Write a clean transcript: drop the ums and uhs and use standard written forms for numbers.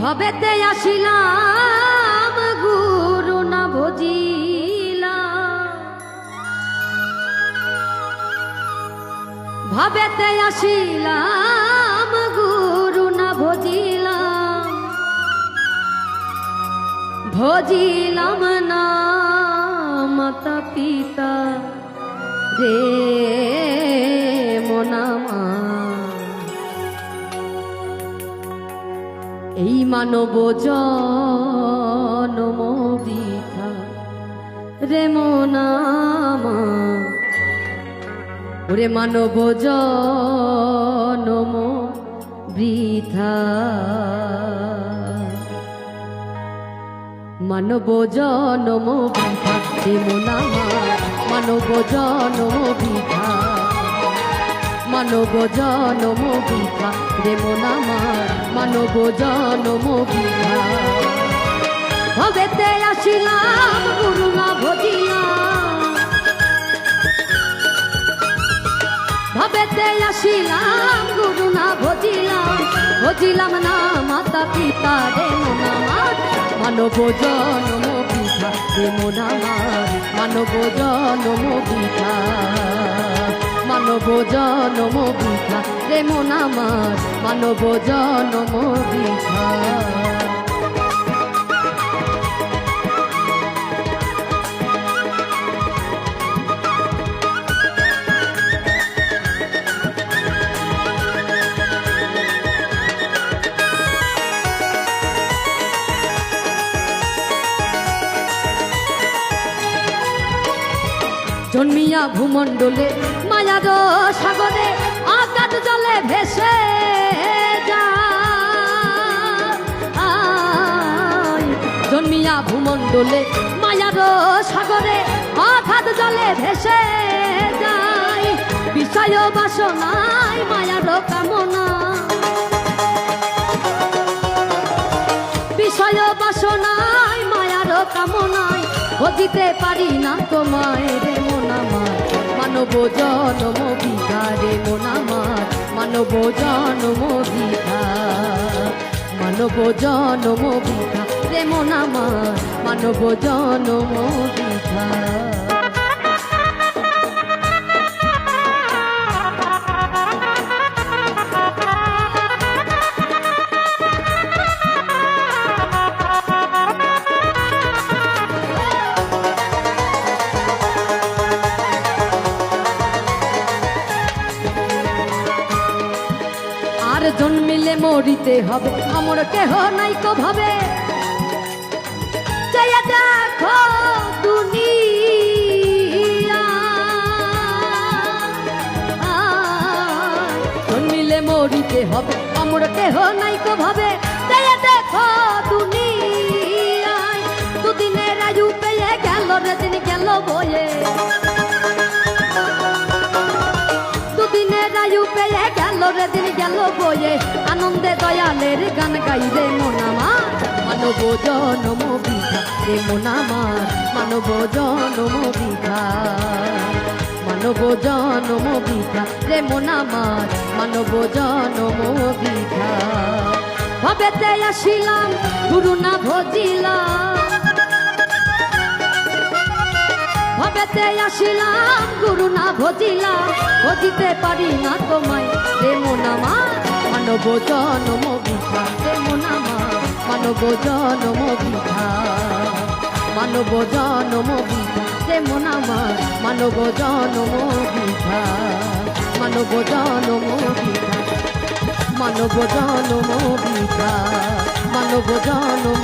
ভবেতে আসিলাম গুরু না ভজিলাম, ভবেতে আসিলাম গুরু না ভজিলাম, ভজিলাম না মাতা পিতা রে মনামা। এই মানব জনম বৃথা রে মনামা, ওরে মানব জনম বৃথা, মানব জনম বৃথা রে মনামা, মানব জনম বৃথা, মানব জনম বৃথা রে মনামা, মানব জনম বৃথা। ভবেতে আসিলাম গুরু না ভজিলাম, ভবেতে আসিলাম গুরু না ভজিলাম, ভজিলাম না মাতা পিতা রে মনামা, মানব জনম বৃথা রে মনামা, মানব জনম বৃথা, মানব জনম বৃথা রে মনামা, মানব জনম বৃথা। জন্মিয়া ভূমণ্ডলে মায়ার সাগরে আকাশ জলে ভেসে যায়, জন্মিয়া ভূমণ্ডলে মায়ার সাগরে আকাশ জলে ভেসে যায়, বিষয় বাসনায় মায়ার কামনা, বিষয় বাসনায় মায়ার কামনায় বুঝিতে পারি না তোমায় রে মনামার, মানব জনম বৃথা রে মনামার, মানব জনম বৃথা, মানব জনম বৃথা রে মনামার, মানব জনম বৃথা। জন্মিলে মরিতে হবে আমার কেহ নাই কো ভাবে, দেখো দুনিয়া, জন্মিলে মরিতে হবে আমার কেহ নাই কো ভাবে, দেখো দুনিয়া, দুদিনের আয়ু পেয়ে গেল রে দিন গেল বয়ে, দুদিনের আয়ু পেয়ে গেল রে দিন গেল বয়ে, আনন্দে দয়ালের গান গাইলে মনামা, মানব জনম বৃথা রে মনামার, মানব জনম বৃথা, মানব জনম বৃথা রে মনামার, মানব জনম বৃথা। ভবেতে আসিলাম গুরু না ভজিলাম, ভবেতে আসিলাম গুরু না ভজিলাম, ভজিতে পারি না তোমায় রে মনামা, মানব জনম বৃথা রে মনামা, মানব জনম বৃথা, মানব জনম বৃথা রে মনামা, মানব জনম বৃথা, মানব জনম বৃথা, মানব জনম বৃথা, মানব জনম